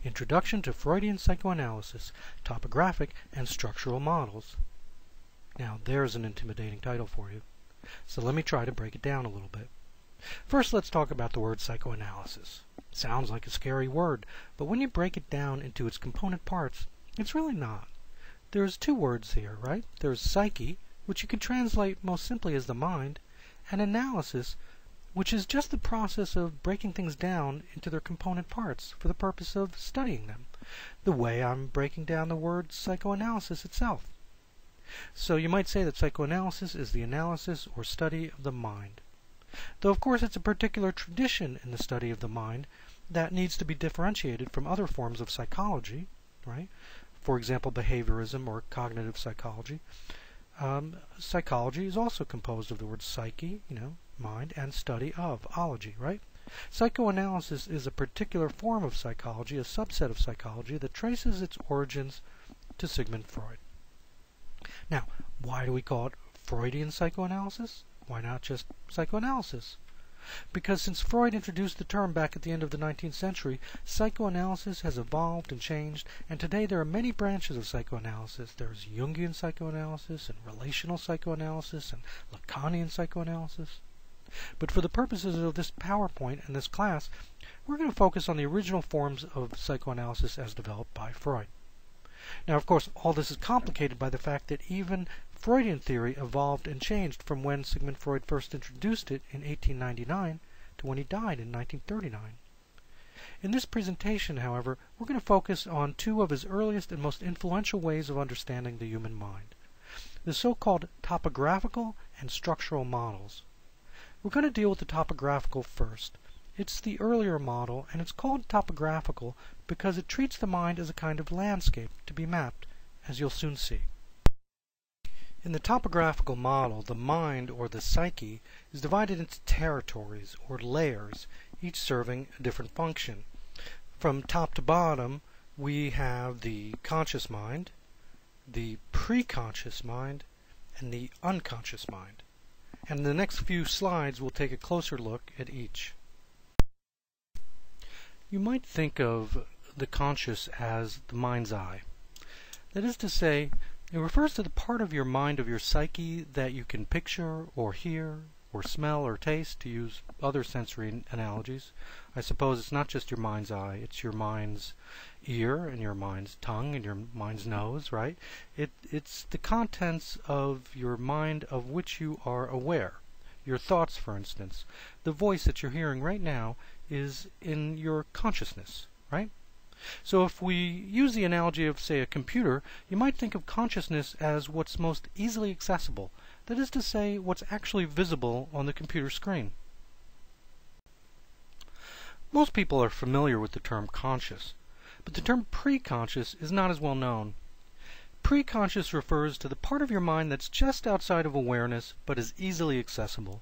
Introduction to Freudian Psychoanalysis, Topographic and Structural Models. Now there's an intimidating title for you. So let me try to break it down a little bit. First, let's talk about the word psychoanalysis. Sounds like a scary word, but when you break it down into its component parts, it's really not. There's two words here, right? There's psyche, which you can translate most simply as the mind, and analysis, which is just the process of breaking things down into their component parts for the purpose of studying them, the way I'm breaking down the word psychoanalysis itself. So you might say that psychoanalysis is the analysis or study of the mind. Though of course it's a particular tradition in the study of the mind that needs to be differentiated from other forms of psychology, right? For example, behaviorism or cognitive psychology. Psychology is also composed of the word psyche, mind, and study of, ology, right? Psychoanalysis is a particular form of psychology, a subset of psychology that traces its origins to Sigmund Freud. Now, why do we call it Freudian psychoanalysis? Why not just psychoanalysis? Because since Freud introduced the term back at the end of the 19th century, psychoanalysis has evolved and changed, and today there are many branches of psychoanalysis. There's Jungian psychoanalysis, and relational psychoanalysis, and Lacanian psychoanalysis. But for the purposes of this PowerPoint and this class, we're going to focus on the original forms of psychoanalysis as developed by Freud. Now, of course, all this is complicated by the fact that even Freudian theory evolved and changed from when Sigmund Freud first introduced it in 1899 to when he died in 1939. In this presentation, however, we're going to focus on two of his earliest and most influential ways of understanding the human mind, the so-called topographical and structural models. We're going to deal with the topographical first. It's the earlier model, and it's called topographical because it treats the mind as a kind of landscape to be mapped, as you'll soon see. In the topographical model, the mind, or the psyche, is divided into territories, or layers, each serving a different function. From top to bottom, we have the conscious mind, the preconscious mind, and the unconscious mind. And in the next few slides, we'll take a closer look at each. You might think of the conscious as the mind's eye. That is to say, it refers to the part of your mind, of your psyche, that you can picture or hear or smell or taste, to use other sensory analogies. I suppose it's not just your mind's eye, it's your mind's ear and your mind's tongue and your mind's nose, right? It's the contents of your mind of which you are aware. Your thoughts, for instance. The voice that you're hearing right now is in your consciousness, right? So if we use the analogy of, say, a computer, you might think of consciousness as what's most easily accessible. That is to say, what's actually visible on the computer screen. Most people are familiar with the term conscious, but the term preconscious is not as well known. Preconscious refers to the part of your mind that's just outside of awareness, but is easily accessible.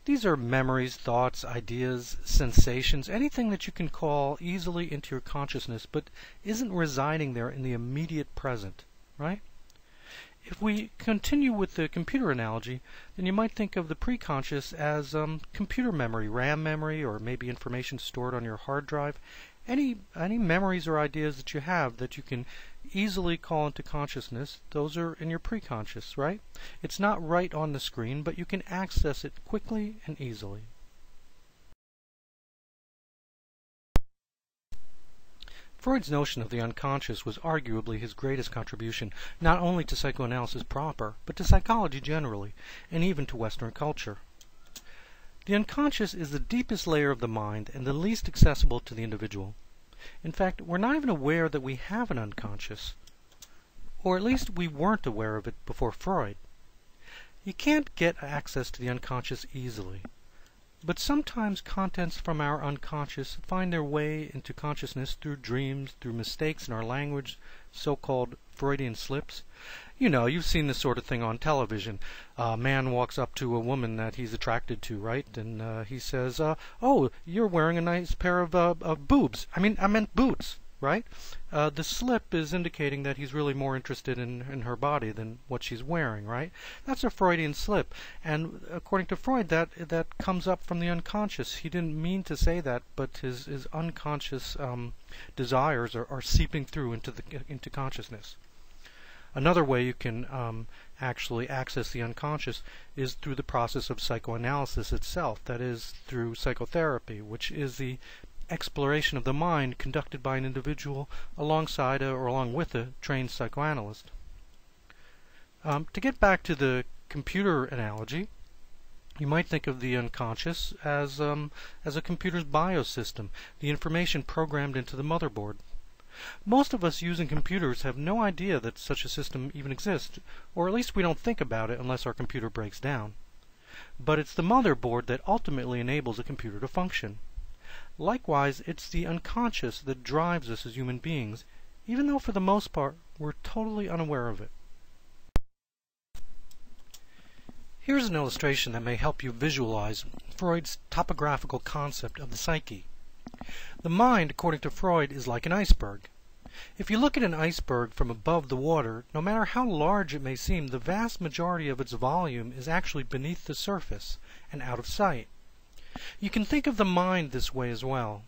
These are memories, thoughts, ideas, sensations, anything that you can call easily into your consciousness, but isn't residing there in the immediate present, right? If we continue with the computer analogy, then you might think of the preconscious as computer memory, RAM memory, or maybe information stored on your hard drive. Any memories or ideas that you have that you can easily call into consciousness, those are in your preconscious, right? It's not right on the screen, but you can access it quickly and easily. Freud's notion of the unconscious was arguably his greatest contribution, not only to psychoanalysis proper, but to psychology generally, and even to Western culture. The unconscious is the deepest layer of the mind and the least accessible to the individual. In fact, we're not even aware that we have an unconscious, or at least we weren't aware of it before Freud. You can't get access to the unconscious easily, but sometimes contents from our unconscious find their way into consciousness through dreams, through mistakes in our language, so-called Freudian slips. You know, you've seen this sort of thing on television. A man walks up to a woman that he's attracted to, right? And he says, oh, you're wearing a nice pair of boobs. I meant boots, right? The slip is indicating that he's really more interested in her body than what she's wearing, right? That's a Freudian slip, and according to Freud, that comes up from the unconscious. He didn't mean to say that, but his unconscious desires are seeping through into consciousness. Another way you can actually access the unconscious is through the process of psychoanalysis itself, that is, through psychotherapy, which is the exploration of the mind conducted by an individual alongside or along with a trained psychoanalyst. To get back to the computer analogy, you might think of the unconscious as a computer's biosystem, the information programmed into the motherboard. Most of us using computers have no idea that such a system even exists, or at least we don't think about it unless our computer breaks down. But it's the motherboard that ultimately enables a computer to function. Likewise, it's the unconscious that drives us as human beings, even though for the most part we're totally unaware of it. Here's an illustration that may help you visualize Freud's topographical concept of the psyche. The mind, according to Freud, is like an iceberg. If you look at an iceberg from above the water, no matter how large it may seem, the vast majority of its volume is actually beneath the surface and out of sight. You can think of the mind this way as well.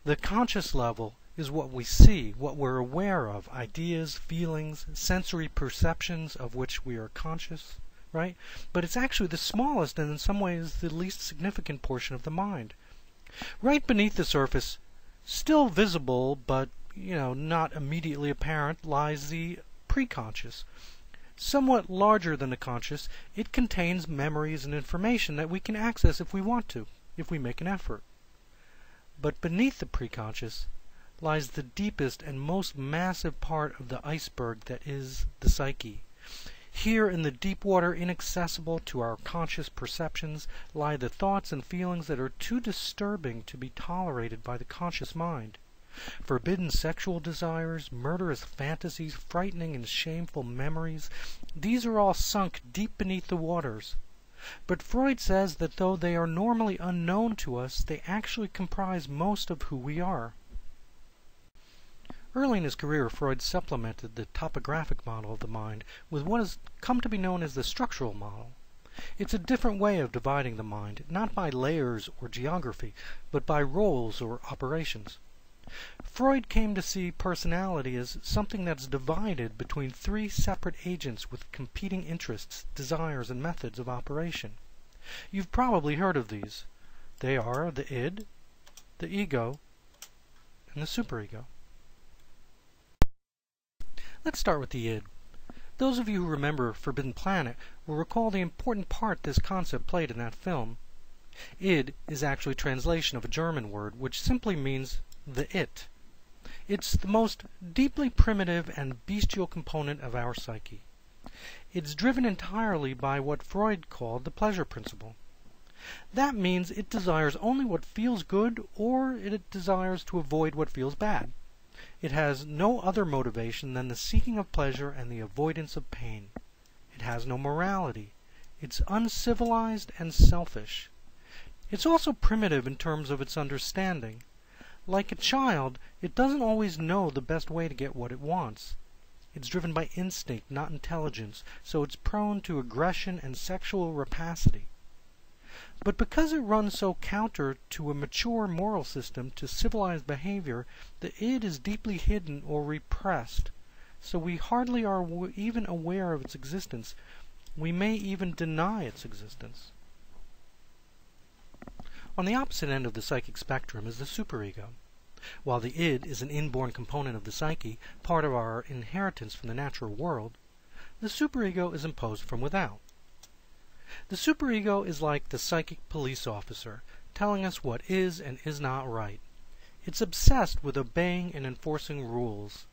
The conscious level is what we see, what we're aware of, ideas, feelings, sensory perceptions of which we are conscious, right? But it's actually the smallest and in some ways the least significant portion of the mind. Right beneath the surface, still visible but not immediately apparent, lies the preconscious. Somewhat larger than the conscious, it contains memories and information that we can access if we want to, if we make an effort. But beneath the preconscious lies the deepest and most massive part of the iceberg that is the psyche. Here in the deep water inaccessible to our conscious perceptions lie the thoughts and feelings that are too disturbing to be tolerated by the conscious mind. Forbidden sexual desires, murderous fantasies, frightening and shameful memories, these are all sunk deep beneath the waters. But Freud says that though they are normally unknown to us, they actually comprise most of who we are. Early in his career, Freud supplemented the topographic model of the mind with what has come to be known as the structural model. It's a different way of dividing the mind, not by layers or geography, but by roles or operations. Freud came to see personality as something that's divided between three separate agents with competing interests, desires, and methods of operation. You've probably heard of these. They are the id, the ego, and the superego. Let's start with the id. Those of you who remember Forbidden Planet will recall the important part this concept played in that film. Id is actually a translation of a German word which simply means the it. It's the most deeply primitive and bestial component of our psyche. It's driven entirely by what Freud called the pleasure principle. That means it desires only what feels good, or it desires to avoid what feels bad. It has no other motivation than the seeking of pleasure and the avoidance of pain. It has no morality. It's uncivilized and selfish. It's also primitive in terms of its understanding. Like a child, it doesn't always know the best way to get what it wants. It's driven by instinct, not intelligence, so it's prone to aggression and sexual rapacity. But because it runs so counter to a mature moral system, to civilized behavior, the id is deeply hidden or repressed, so we hardly are even aware of its existence. We may even deny its existence. On the opposite end of the psychic spectrum is the superego. While the id is an inborn component of the psyche, part of our inheritance from the natural world, the superego is imposed from without. The superego is like the psychic police officer, telling us what is and is not right. It's obsessed with obeying and enforcing rules.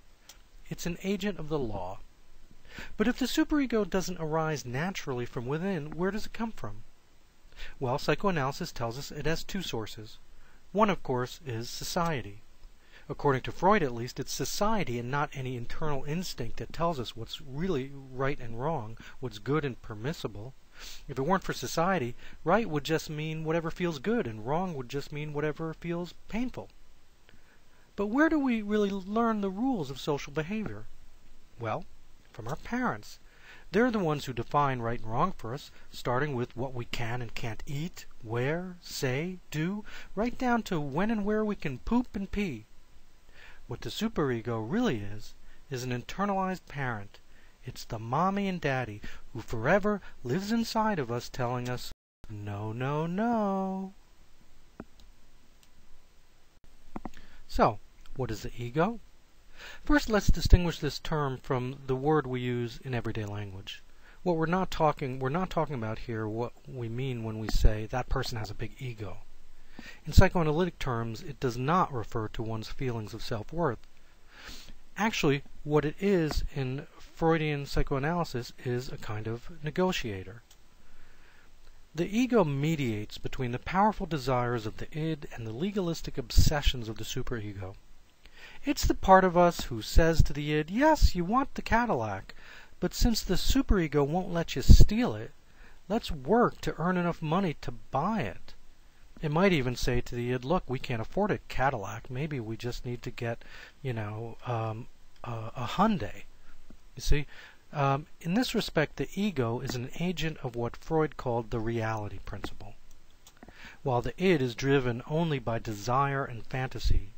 It's an agent of the law. But if the superego doesn't arise naturally from within, where does it come from? Well, psychoanalysis tells us it has two sources. One, of course, is society. According to Freud, at least, it's society and not any internal instinct that tells us what's really right and wrong, what's good and permissible. If it weren't for society, right would just mean whatever feels good, and wrong would just mean whatever feels painful. But where do we really learn the rules of social behavior? Well, from our parents. They're the ones who define right and wrong for us, starting with what we can and can't eat, where, say, do, right down to when and where we can poop and pee. What the superego really is an internalized parent. It's the mommy and daddy who forever lives inside of us telling us, no, no, no. So, what is the ego? First, let's distinguish this term from the word we use in everyday language. What we're not talking about here what we mean when we say that person has a big ego. In psychoanalytic terms, it does not refer to one's feelings of self-worth. Actually, what it is in Freudian psychoanalysis is a kind of negotiator. The ego mediates between the powerful desires of the id and the legalistic obsessions of the superego. It's the part of us who says to the id, yes, you want the Cadillac, but since the superego won't let you steal it, let's work to earn enough money to buy it. It might even say to the id, look, we can't afford a Cadillac, maybe we just need to get, a Hyundai. You see, in this respect, the ego is an agent of what Freud called the reality principle, while the id is driven only by desire and fantasy,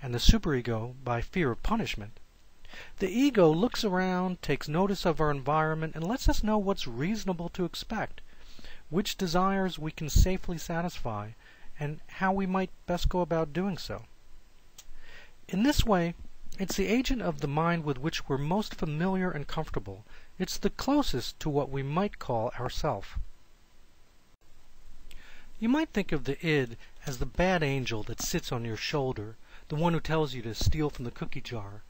and the superego by fear of punishment. The ego looks around, takes notice of our environment, and lets us know what's reasonable to expect, which desires we can safely satisfy, and how we might best go about doing so. In this way, it's the agent of the mind with which we're most familiar and comfortable. It's the closest to what we might call ourself. You might think of the id as the bad angel that sits on your shoulder, the one who tells you to steal from the cookie jar,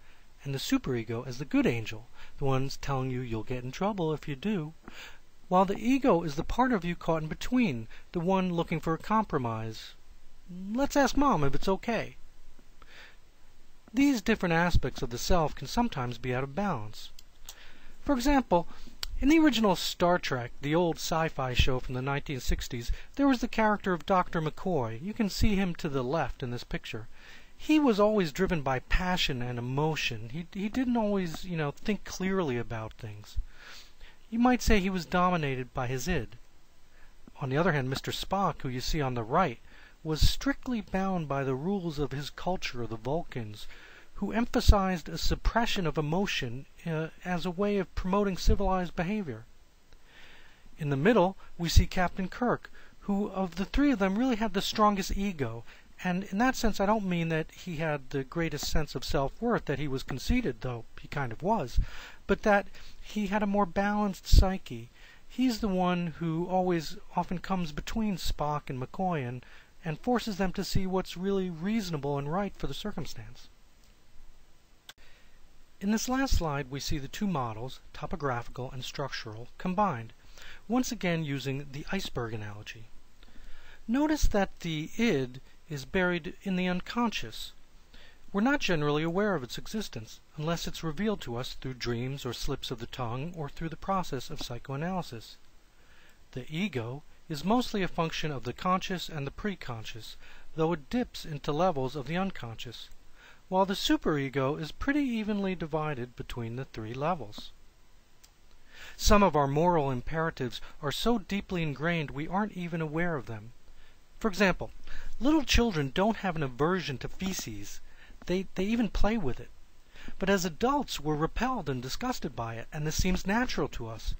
and the superego as the good angel, the one telling you you'll get in trouble if you do, while the ego is the part of you caught in between, the one looking for a compromise. Let's ask Mom if it's okay. These different aspects of the self can sometimes be out of balance. For example, in the original Star Trek, the old sci-fi show from the 1960s, there was the character of Dr. McCoy. You can see him to the left in this picture. He was always driven by passion and emotion. He didn't always, think clearly about things. You might say he was dominated by his id. On the other hand, Mr. Spock, who you see on the right, was strictly bound by the rules of his culture, the Vulcans, who emphasized a suppression of emotion as a way of promoting civilized behavior. In the middle, we see Captain Kirk, who of the three of them really had the strongest ego. And in that sense, I don't mean that he had the greatest sense of self-worth, that he was conceited, though he kind of was, but that he had a more balanced psyche. He's the one who often comes between Spock and McCoy and forces them to see what's really reasonable and right for the circumstance. In this last slide, we see the two models, topographical and structural, combined, once again using the iceberg analogy. Notice that the id is buried in the unconscious. We're not generally aware of its existence, unless it's revealed to us through dreams or slips of the tongue or through the process of psychoanalysis. The ego is mostly a function of the conscious and the preconscious, though it dips into levels of the unconscious, while the superego is pretty evenly divided between the three levels. Some of our moral imperatives are so deeply ingrained we aren't even aware of them. For example, little children don't have an aversion to feces. They even play with it. But as adults, we're repelled and disgusted by it, and this seems natural to us.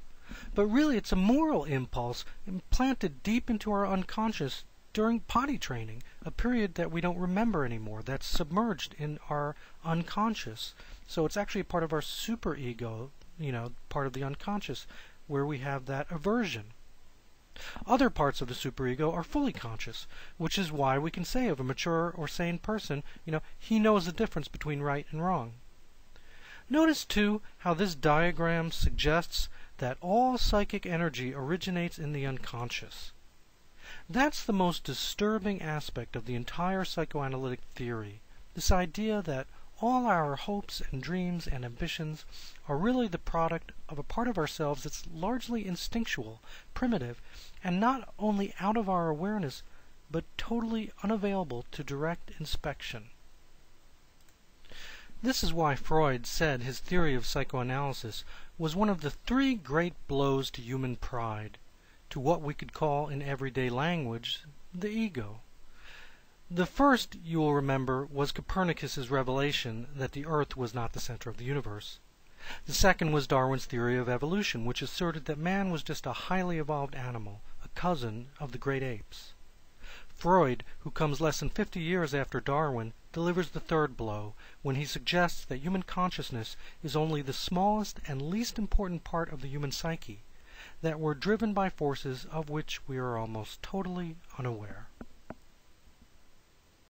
But really, it's a moral impulse implanted deep into our unconscious during potty training, a period that we don't remember anymore, that's submerged in our unconscious. So it's actually part of our superego, part of the unconscious, where we have that aversion. Other parts of the superego are fully conscious, which is why we can say of a mature or sane person, he knows the difference between right and wrong. Notice, too, how this diagram suggests that all psychic energy originates in the unconscious. That's the most disturbing aspect of the entire psychoanalytic theory, this idea that all our hopes and dreams and ambitions are really the product of a part of ourselves that's largely instinctual, primitive, and not only out of our awareness, but totally unavailable to direct inspection. This is why Freud said his theory of psychoanalysis was one of the 3 great blows to human pride, to what we could call in everyday language the ego. The first, you will remember, was Copernicus's revelation that the Earth was not the center of the universe. The second was Darwin's theory of evolution, which asserted that man was just a highly evolved animal, a cousin of the great apes. Freud, who comes less than 50 years after Darwin, delivers the third blow when he suggests that human consciousness is only the smallest and least important part of the human psyche, that we're driven by forces of which we are almost totally unaware.